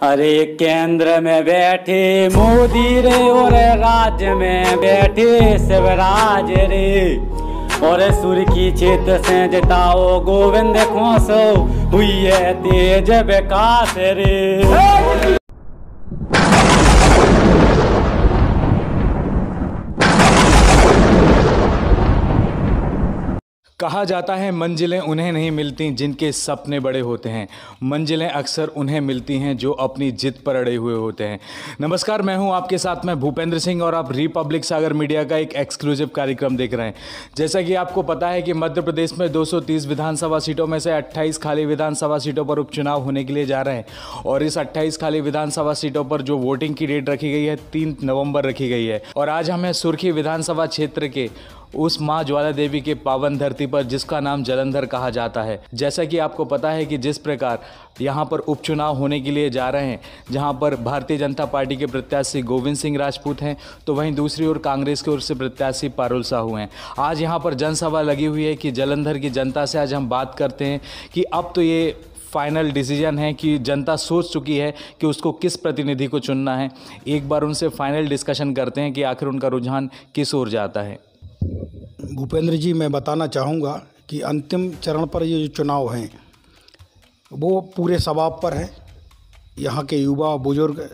अरे केंद्र में बैठे मोदी रे और राज्य में बैठे शिवराज रे, और सुर्खी क्षेत्र से जिताओ गोविंद खोसो हुई है तेज विकास रे। कहा जाता है मंजिलें उन्हें नहीं मिलती जिनके सपने बड़े होते हैं, मंजिलें अक्सर उन्हें मिलती हैं जो अपनी जिद पर अड़े हुए होते हैं। नमस्कार, मैं हूं आपके साथ में भूपेंद्र सिंह और आप रिपब्लिक सागर मीडिया का एक एक्सक्लूसिव कार्यक्रम देख रहे हैं। जैसा कि आपको पता है कि मध्य प्रदेश में 230 विधानसभा सीटों में से 28 खाली विधानसभा सीटों पर उपचुनाव होने के लिए जा रहे हैं, और इस 28 खाली विधानसभा सीटों पर जो वोटिंग की डेट रखी गई है 3 नवंबर रखी गई है। और आज हमें सुर्खी विधानसभा क्षेत्र के उस माँ ज्वाला देवी के पावन धरती पर जिसका नाम जालंधर कहा जाता है। जैसा कि आपको पता है कि जिस प्रकार यहाँ पर उपचुनाव होने के लिए जा रहे हैं, जहाँ पर भारतीय जनता पार्टी के प्रत्याशी गोविंद सिंह राजपूत हैं, तो वहीं दूसरी ओर कांग्रेस की ओर से प्रत्याशी पारुल साहू हैं। आज यहाँ पर जनसभा लगी हुई है कि जालंधर की जनता से आज हम बात करते हैं कि अब तो ये फाइनल डिसीजन है कि जनता सोच चुकी है कि उसको किस प्रतिनिधि को चुनना है। एक बार उनसे फाइनल डिस्कशन करते हैं कि आखिर उनका रुझान किस ओर जाता है। भूपेंद्र जी, मैं बताना चाहूँगा कि अंतिम चरण पर ये जो चुनाव हैं वो पूरे सवाब पर है। यहाँ के युवा बुजुर्ग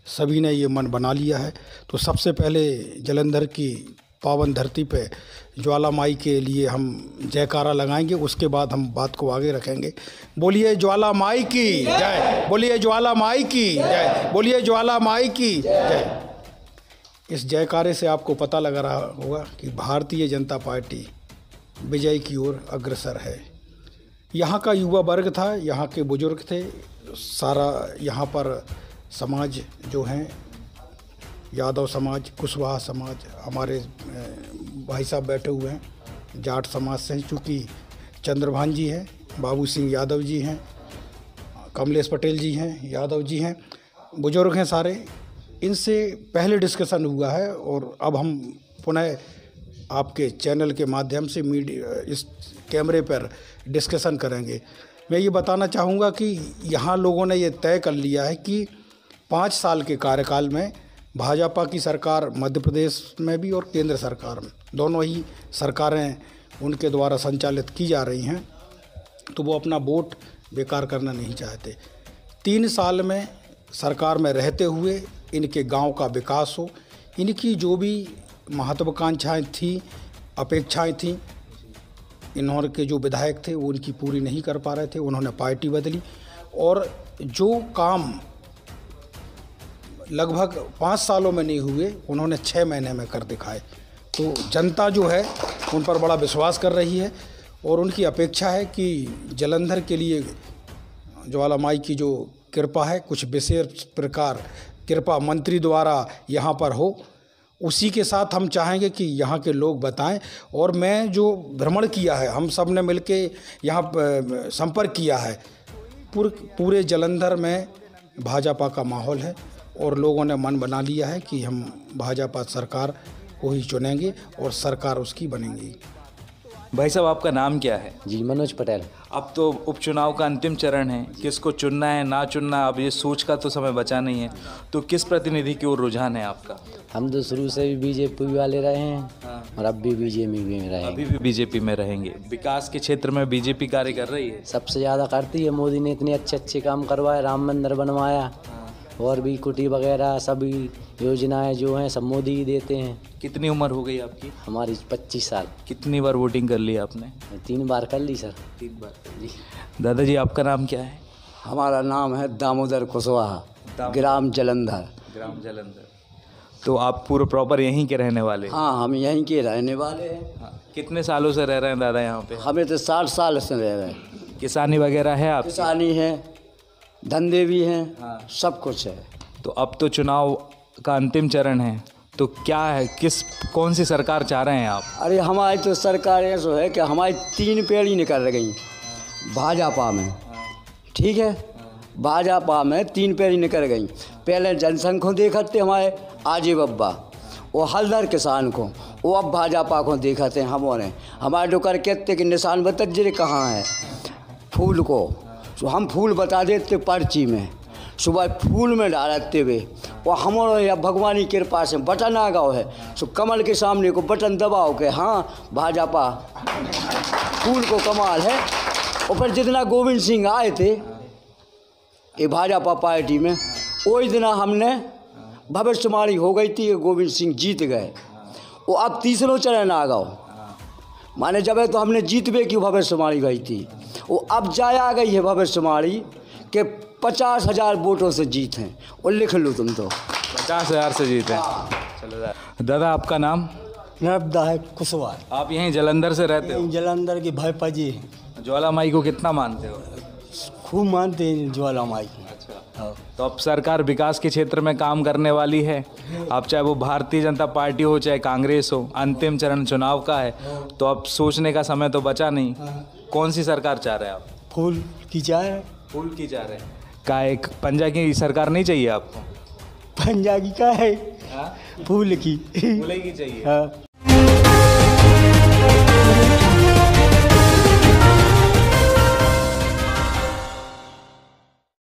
सभी ने ये मन बना लिया है। तो सबसे पहले जालंधर की पावन धरती पे ज्वाला माई के लिए हम जयकारा लगाएंगे, उसके बाद हम बात को आगे रखेंगे। बोलिए ज्वाला माई की जय, बोलिए ज्वाला माई की जय, बोलिए ज्वाला माई की जय। इस जयकारे से आपको पता लग रहा होगा कि भारतीय जनता पार्टी विजय की ओर अग्रसर है। यहाँ का युवा वर्ग था, यहाँ के बुजुर्ग थे, सारा यहाँ पर समाज जो हैं, यादव समाज, कुशवाहा समाज, हमारे भाई साहब बैठे हुए हैं जाट समाज से, चूँकि चंद्रभान जी हैं, बाबू सिंह यादव जी हैं, कमलेश पटेल जी हैं, यादव जी हैं, बुजुर्ग हैं सारे। इनसे पहले डिस्कशन हुआ है और अब हम पुनः आपके चैनल के माध्यम से मीडिया इस कैमरे पर डिस्कशन करेंगे। मैं ये बताना चाहूँगा कि यहाँ लोगों ने ये तय कर लिया है कि 5 साल के कार्यकाल में भाजपा की सरकार मध्य प्रदेश में भी और केंद्र सरकार में, दोनों ही सरकारें उनके द्वारा संचालित की जा रही हैं, तो वो अपना वोट बेकार करना नहीं चाहते। 3 साल में सरकार में रहते हुए इनके गांव का विकास हो, इनकी जो भी महत्वाकांक्षाएं थी, अपेक्षाएं थी, इन्होंने के जो विधायक थे वो उनकी पूरी नहीं कर पा रहे थे, उन्होंने पार्टी बदली और जो काम लगभग 5 सालों में नहीं हुए उन्होंने 6 महीने में कर दिखाए। तो जनता जो है उन पर बड़ा विश्वास कर रही है और उनकी अपेक्षा है कि जालंधर के लिए ज्वाला माई की जो कृपा है, कुछ विशेष प्रकार कृपा मंत्री द्वारा यहाँ पर हो, उसी के साथ हम चाहेंगे कि यहाँ के लोग बताएं। और मैं जो भ्रमण किया है, हम सब ने मिल के यहाँ संपर्क किया है, पूरे जालंधर में भाजपा का माहौल है और लोगों ने मन बना लिया है कि हम भाजपा सरकार को ही चुनेंगे और सरकार उसकी बनेगी। भाई साहब, आपका नाम क्या है? जी, मनोज पटेल। अब तो उपचुनाव का अंतिम चरण है, किसको चुनना है ना चुनना अब ये सोच का तो समय बचा नहीं है, तो किस प्रतिनिधि की ओर रुझान है आपका? हम तो शुरू से भी बीजेपी वाले रहे हैं और अब भी बीजेपी में रहेंगे। अभी भी बीजेपी में रहेंगे। विकास के क्षेत्र में बीजेपी कार्य कर रही है, सबसे ज़्यादा करती है। मोदी ने इतने अच्छे काम करवाए, राम मंदिर बनवाया और भी कुटी वगैरह सभी योजनाएं जो हैं सब मोदी ही देते हैं। कितनी उम्र हो गई आपकी? हमारी 25 साल। कितनी बार वोटिंग कर ली आपने? 3 बार कर ली सर। 3 बार जी। दादाजी, आपका नाम क्या है? हमारा नाम है दामोदर कुशवाहा, ग्राम जालंधर। ग्राम जालंधर। तो आप पूरे प्रॉपर यहीं के रहने वाले? हाँ, हम यहीं के रहने वाले हैं। हाँ। कितने सालों से रह रहे हैं दादा यहाँ पे? हमें तो 60 साल से रह रहे हैं। किसानी वगैरह है आप? किसानी है, धंधे भी हैं। हाँ। सब कुछ है। तो अब तो चुनाव का अंतिम चरण है, तो क्या है, कौन सी सरकार चाह रहे हैं आप? अरे हमारी तो सरकार ऐसा है कि हमारी 3 पीढ़ी निकल गई भाजपा में। ठीक है, भाजपा में 3 पीढ़ी निकल गई। पहले जनसंघ को देखते हमारे आजी बब्बा, वो हलदर किसान को, वो अब भाजपा को देखते हैं हमने। हमारे डोकर कहते कि निशान बतजरे कहाँ है फूल को, तो हम फूल बता देते पर्ची में, सुबह फूल में डालते हुए और हमारे यहाँ भगवानी की कृपा से बटन आ गया है, सो कमल के सामने को बटन दबाओ के हाँ भाजपा फूल को कमाल है। और फिर जितना गोविंद सिंह आए थे ये भाजपा पार्टी में, वही दिन हमने भविष्यवाणी हो गई थी कि गोविंद सिंह जीत गए। वो अब तीसरों चरण आ गया, माने जब है तो हमने जीतबे की भविष्यवाणी गई थी, वो अब जाया गई है भविष्यवाणी कि 50,000 वोटों से जीत हैं। और लिख लो तुम तो 50,000 से जीते हैं। चलो दादा, आपका नाम? नर्मदा है कुशवाहा। आप यहीं जलंधर से रहते हो? जलंधर की भाईपा जी ज्वाला माई को कितना मानते हो? खूब मानते हैं ज्वाला माई को। अच्छा, तो अब सरकार विकास के क्षेत्र में काम करने वाली है। अब चाहे वो भारतीय जनता पार्टी हो चाहे कांग्रेस हो, अंतिम चरण चुनाव का है, तो अब सोचने का समय तो बचा नहीं। कौन सी सरकार चाह रहे हैं आप? फूल की चाय। फूल की चाह रहे हैं? का एक पंजा की सरकार नहीं चाहिए आपको? पंजा की का है, फूल की फूल की चाहिए। हाँ।